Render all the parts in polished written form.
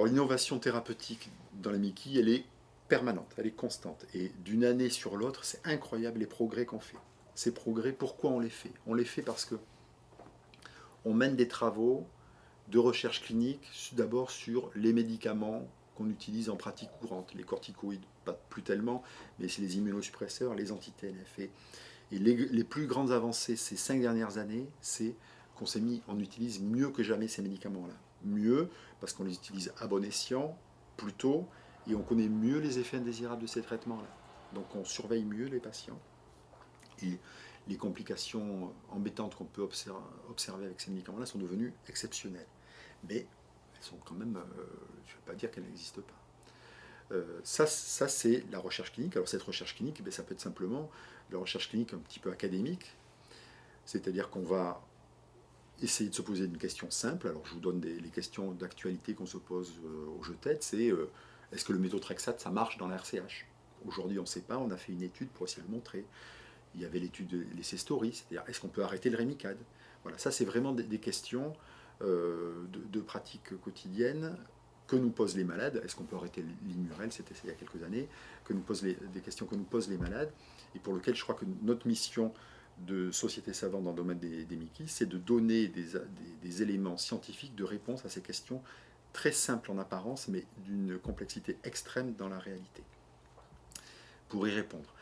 Alors l'innovation thérapeutique dans les Mickey, elle est permanente, elle est constante. Et d'une année sur l'autre, c'est incroyable les progrès qu'on fait. Ces progrès, pourquoi on les fait? On les fait parce que on mène des travaux de recherche clinique, d'abord sur les médicaments qu'on utilise en pratique courante, les corticoïdes, pas plus tellement, mais c'est les immunosuppresseurs, les anti-TNF. Et les plus grandes avancées ces 5 dernières années, c'est qu'on on utilise mieux que jamais ces médicaments-là. Mieux, parce qu'on les utilise à bon escient, plus tôt, et on connaît mieux les effets indésirables de ces traitements-là. Donc on surveille mieux les patients. Et les complications embêtantes qu'on peut observer avec ces médicaments-là sont devenues exceptionnelles. Mais elles sont quand même, je ne vais pas dire qu'elles n'existent pas. Ça c'est la recherche clinique. Alors cette recherche clinique, ça peut être simplement la recherche clinique un petit peu académique, c'est-à-dire qu'on va essayer de se poser une question simple. Alors je vous donne les questions d'actualité qu'on se pose au jeu tête, c'est est-ce que le méthotrexate, ça marche dans la RCH? Aujourd'hui on ne sait pas, on a fait une étude pour essayer de le montrer. Il y avait l'étude de l'essai Story, c'est-à-dire est-ce qu'on peut arrêter le Rémicade? Voilà, ça c'est vraiment des questions de pratique quotidienne que nous posent les malades. Est-ce qu'on peut arrêter l'Immurel? C'était il y a quelques années. Des questions que nous posent les malades et pour lesquelles je crois que notre mission de société savante dans le domaine des Mickey, c'est de donner des éléments scientifiques de réponse à ces questions très simples en apparence, mais d'une complexité extrême dans la réalité. Pour y répondre.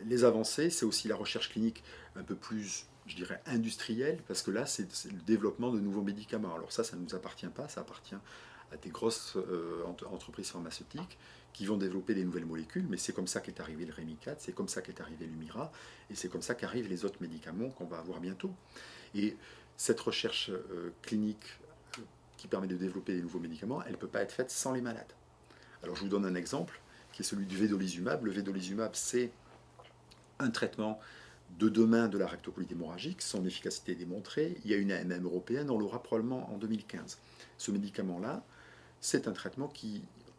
Les avancées, c'est aussi la recherche clinique un peu plus, je dirais, industrielle, parce que là, c'est le développement de nouveaux médicaments. Alors ça ne nous appartient pas, ça appartient à des grosses entreprises pharmaceutiques qui vont développer des nouvelles molécules, mais c'est comme ça qu'est arrivé le Rémicade, c'est comme ça qu'est arrivé l'Humira, et c'est comme ça qu'arrivent les autres médicaments qu'on va avoir bientôt. Et cette recherche clinique qui permet de développer des nouveaux médicaments, elle ne peut pas être faite sans les malades. Alors je vous donne un exemple, qui est celui du vedolizumab. Le vedolizumab, c'est un traitement de demain de la rectocolite hémorragique, son efficacité est démontrée. Il y a une AMM européenne, on l'aura probablement en 2015. Ce médicament-là, c'est un traitement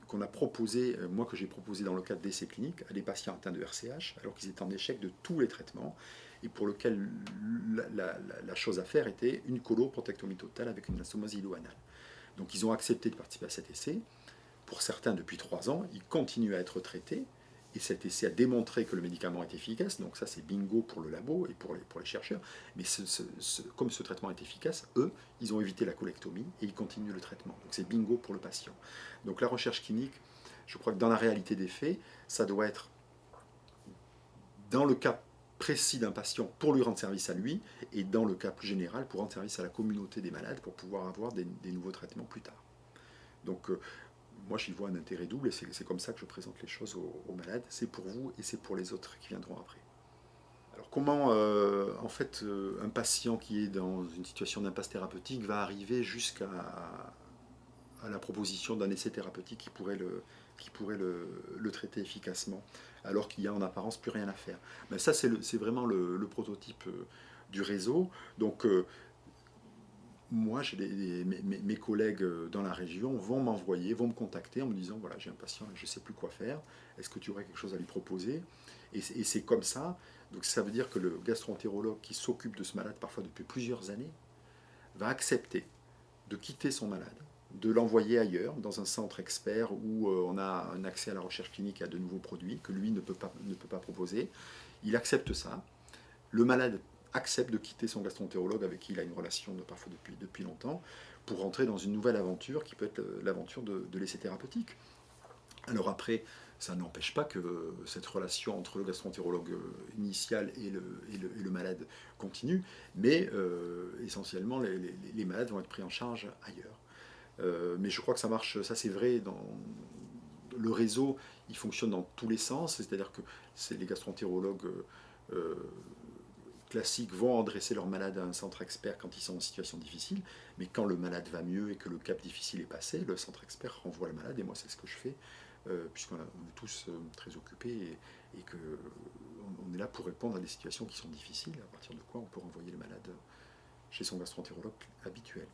qu'on a proposé, moi que j'ai proposé dans le cadre d'essais cliniques, à des patients atteints de RCH, alors qu'ils étaient en échec de tous les traitements, et pour lequel la chose à faire était une coloprotectomie totale avec une anastomosie ileoanale. Donc ils ont accepté de participer à cet essai. Pour certains, depuis 3 ans, ils continuent à être traités. Et cet essai a démontré que le médicament est efficace. Donc ça, c'est bingo pour le labo et pour les chercheurs. Mais comme ce traitement est efficace, eux, ils ont évité la colectomie et ils continuent le traitement. Donc c'est bingo pour le patient. Donc la recherche clinique, je crois que dans la réalité des faits, ça doit être dans le cas précis d'un patient pour lui rendre service à lui et dans le cas plus général pour rendre service à la communauté des malades pour pouvoir avoir des nouveaux traitements plus tard. Donc moi j'y vois un intérêt double et c'est comme ça que je présente les choses aux malades. C'est pour vous et c'est pour les autres qui viendront après. Alors comment en fait un patient qui est dans une situation d'impasse thérapeutique va arriver jusqu'à la proposition d'un essai thérapeutique qui pourrait le traiter efficacement alors qu'il n'y a en apparence plus rien à faire. Mais ça c'est vraiment le prototype du réseau. Donc moi, mes collègues dans la région vont vont me contacter en me disant, voilà, j'ai un patient et je ne sais plus quoi faire, est-ce que tu aurais quelque chose à lui proposer? Et c'est comme ça, donc ça veut dire que le gastro-entérologue qui s'occupe de ce malade parfois depuis plusieurs années, va accepter de quitter son malade, de l'envoyer ailleurs, dans un centre expert où on a un accès à la recherche clinique et à de nouveaux produits que lui ne peut pas proposer. Il accepte ça. Le malade accepte de quitter son gastro-entérologue avec qui il a une relation parfois depuis longtemps pour rentrer dans une nouvelle aventure qui peut être l'aventure de l'essai thérapeutique. Alors après, ça n'empêche pas que cette relation entre le gastro-entérologue initial et le malade continue, mais essentiellement les malades vont être pris en charge ailleurs. Mais je crois que ça marche, ça c'est vrai dans le réseau, il fonctionne dans tous les sens, c'est-à-dire que les gastro-entérologues classiques vont adresser leurs malades à un centre expert quand ils sont en situation difficile, mais quand le malade va mieux et que le cap difficile est passé, le centre expert renvoie le malade, et moi c'est ce que je fais, puisqu'on est tous très occupés et qu'on est là pour répondre à des situations qui sont difficiles, à partir de quoi on peut renvoyer le malade chez son gastro-entérologue habituel.